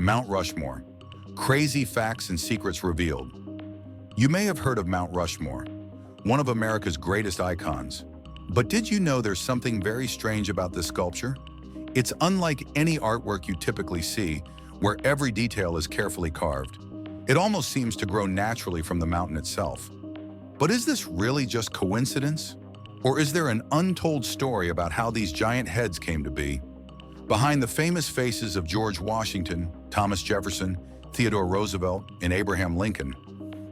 Mount Rushmore. Crazy facts and secrets revealed. You may have heard of Mount Rushmore, one of America's greatest icons. But did you know there's something very strange about this sculpture? It's unlike any artwork you typically see, where every detail is carefully carved. It almost seems to grow naturally from the mountain itself. But is this really just coincidence? Or is there an untold story about how these giant heads came to be? Behind the famous faces of George Washington, Thomas Jefferson, Theodore Roosevelt, and Abraham Lincoln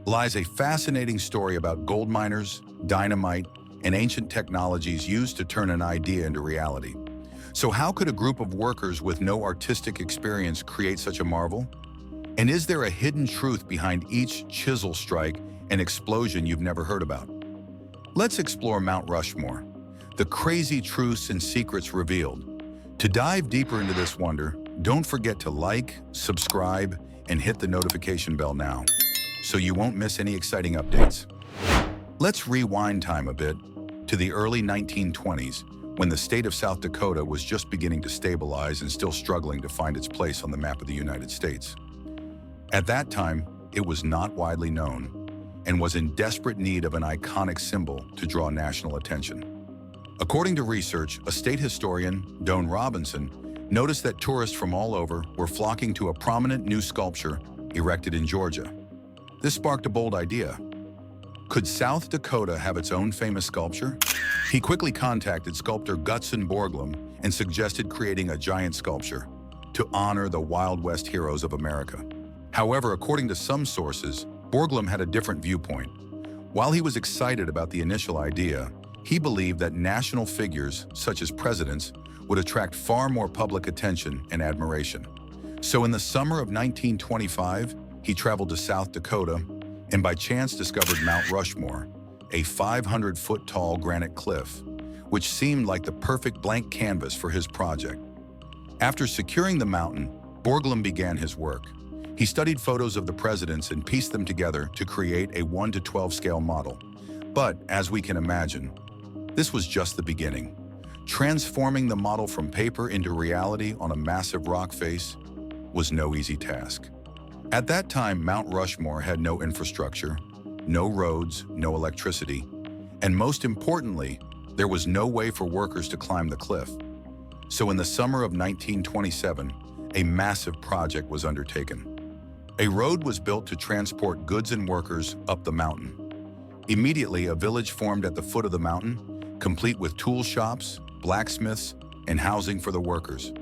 lies a fascinating story about gold miners, dynamite, and ancient technologies used to turn an idea into reality. So how could a group of workers with no artistic experience create such a marvel? And is there a hidden truth behind each chisel strike and explosion you've never heard about? Let's explore Mount Rushmore, the crazy truths and secrets revealed. To dive deeper into this wonder, don't forget to like, subscribe, and hit the notification bell now, so you won't miss any exciting updates. Let's rewind time a bit to the early 1920s, when the state of South Dakota was just beginning to stabilize and still struggling to find its place on the map of the United States. At that time, it was not widely known and was in desperate need of an iconic symbol to draw national attention. According to research, a state historian, Doan Robinson, noticed that tourists from all over were flocking to a prominent new sculpture erected in Georgia. This sparked a bold idea. Could South Dakota have its own famous sculpture? He quickly contacted sculptor Gutzon Borglum and suggested creating a giant sculpture to honor the Wild West heroes of America. However, according to some sources, Borglum had a different viewpoint. While he was excited about the initial idea, he believed that national figures, such as presidents, would attract far more public attention and admiration. So in the summer of 1925, he traveled to South Dakota and by chance discovered Mount Rushmore, a 500-foot-tall granite cliff, which seemed like the perfect blank canvas for his project. After securing the mountain, Borglum began his work. He studied photos of the presidents and pieced them together to create a 1:12 scale model. But, as we can imagine, this was just the beginning. Transforming the model from paper into reality on a massive rock face was no easy task. At that time, Mount Rushmore had no infrastructure, no roads, no electricity, and most importantly, there was no way for workers to climb the cliff. So in the summer of 1927, a massive project was undertaken. A road was built to transport goods and workers up the mountain. Immediately, a village formed at the foot of the mountain, complete with tool shops, blacksmiths, and housing for the workers.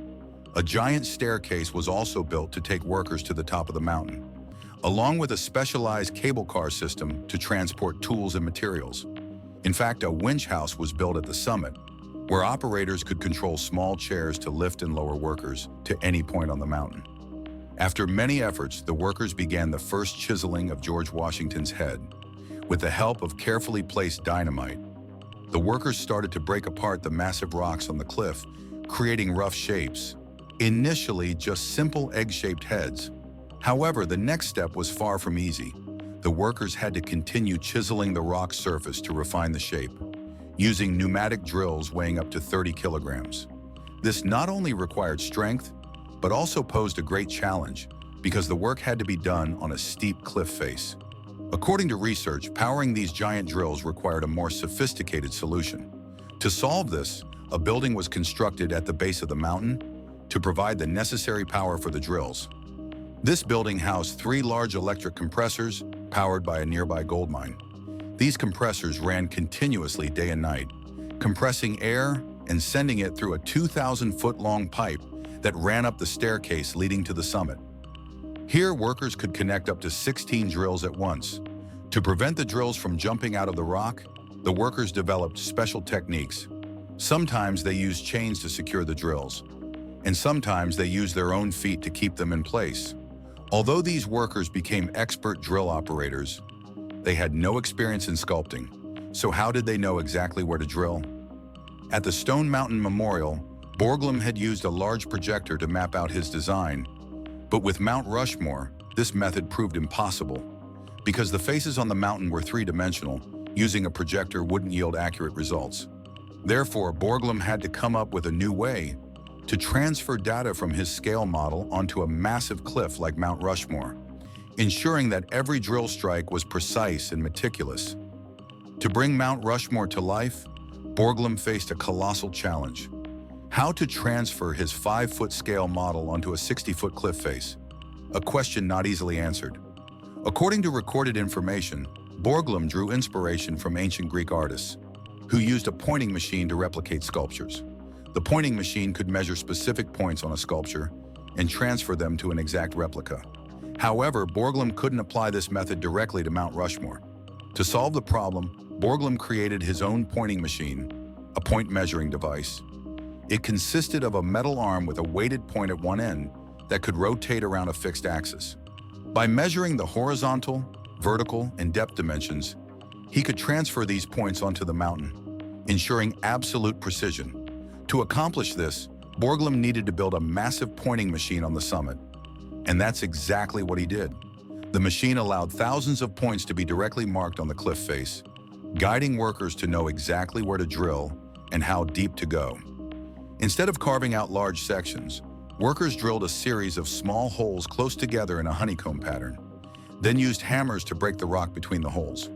A giant staircase was also built to take workers to the top of the mountain, along with a specialized cable car system to transport tools and materials. In fact, a winch house was built at the summit, where operators could control small chairs to lift and lower workers to any point on the mountain. After many efforts, the workers began the first chiseling of George Washington's head. With the help of carefully placed dynamite, the workers started to break apart the massive rocks on the cliff, creating rough shapes. Initially, just simple egg-shaped heads. However, the next step was far from easy. The workers had to continue chiseling the rock surface to refine the shape, using pneumatic drills weighing up to 30 kilograms. This not only required strength, but also posed a great challenge because the work had to be done on a steep cliff face. According to research, powering these giant drills required a more sophisticated solution. To solve this, a building was constructed at the base of the mountain to provide the necessary power for the drills. This building housed 3 large electric compressors powered by a nearby gold mine. These compressors ran continuously day and night, compressing air and sending it through a 2,000-foot-long pipe that ran up the staircase leading to the summit. Here, workers could connect up to 16 drills at once. To prevent the drills from jumping out of the rock, the workers developed special techniques. Sometimes they used chains to secure the drills, and sometimes they used their own feet to keep them in place. Although these workers became expert drill operators, they had no experience in sculpting. So how did they know exactly where to drill? At the Stone Mountain Memorial, Borglum had used a large projector to map out his design. But with Mount Rushmore, this method proved impossible. Because the faces on the mountain were 3-dimensional, using a projector wouldn't yield accurate results. Therefore, Borglum had to come up with a new way to transfer data from his scale model onto a massive cliff like Mount Rushmore, ensuring that every drill strike was precise and meticulous. To bring Mount Rushmore to life, Borglum faced a colossal challenge: how to transfer his 5-foot scale model onto a 60-foot cliff face, a question not easily answered. According to recorded information, Borglum drew inspiration from ancient Greek artists, who used a pointing machine to replicate sculptures. The pointing machine could measure specific points on a sculpture and transfer them to an exact replica. However, Borglum couldn't apply this method directly to Mount Rushmore. To solve the problem, Borglum created his own pointing machine, a point measuring device. It consisted of a metal arm with a weighted point at one end that could rotate around a fixed axis. By measuring the horizontal, vertical, and depth dimensions, he could transfer these points onto the mountain, ensuring absolute precision. To accomplish this, Borglum needed to build a massive pointing machine on the summit. And that's exactly what he did. The machine allowed thousands of points to be directly marked on the cliff face, guiding workers to know exactly where to drill and how deep to go. Instead of carving out large sections, workers drilled a series of small holes close together in a honeycomb pattern, then used hammers to break the rock between the holes.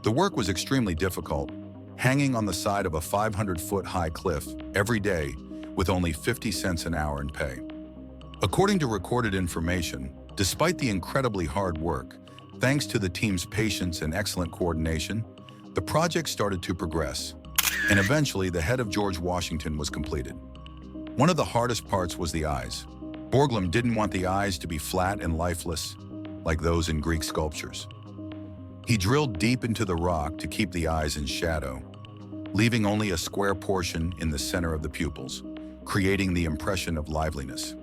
The work was extremely difficult, hanging on the side of a 500-foot-high cliff every day with only 50 cents an hour in pay. According to recorded information, despite the incredibly hard work, thanks to the team's patience and excellent coordination, the project started to progress, and eventually the head of George Washington was completed. One of the hardest parts was the eyes. Borglum didn't want the eyes to be flat and lifeless, like those in Greek sculptures. He drilled deep into the rock to keep the eyes in shadow, leaving only a square portion in the center of the pupils, creating the impression of liveliness.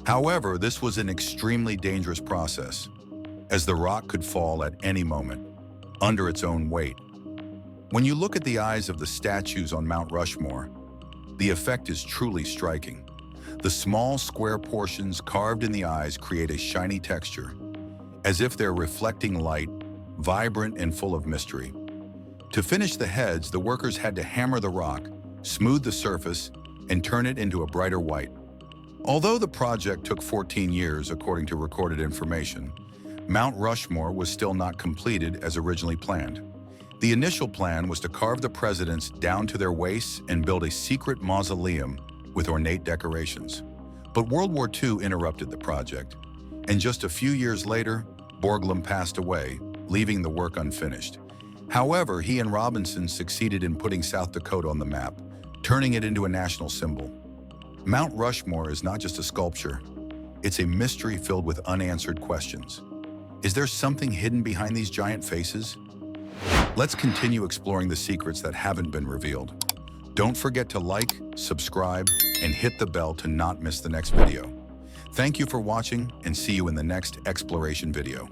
However, this was an extremely dangerous process, as the rock could fall at any moment, under its own weight. When you look at the eyes of the statues on Mount Rushmore, the effect is truly striking. The small square portions carved in the eyes create a shiny texture, as if they're reflecting light, vibrant and full of mystery. To finish the heads, the workers had to hammer the rock, smooth the surface, and turn it into a brighter white. Although the project took 14 years, according to recorded information, Mount Rushmore was still not completed as originally planned. The initial plan was to carve the presidents down to their waists and build a secret mausoleum with ornate decorations. But World War II interrupted the project, and just a few years later, Borglum passed away, leaving the work unfinished. However, he and Robinson succeeded in putting South Dakota on the map, turning it into a national symbol. Mount Rushmore is not just a sculpture, it's a mystery filled with unanswered questions. Is there something hidden behind these giant faces? Let's continue exploring the secrets that haven't been revealed. Don't forget to like, subscribe, and hit the bell to not miss the next video. Thank you for watching, and see you in the next exploration video.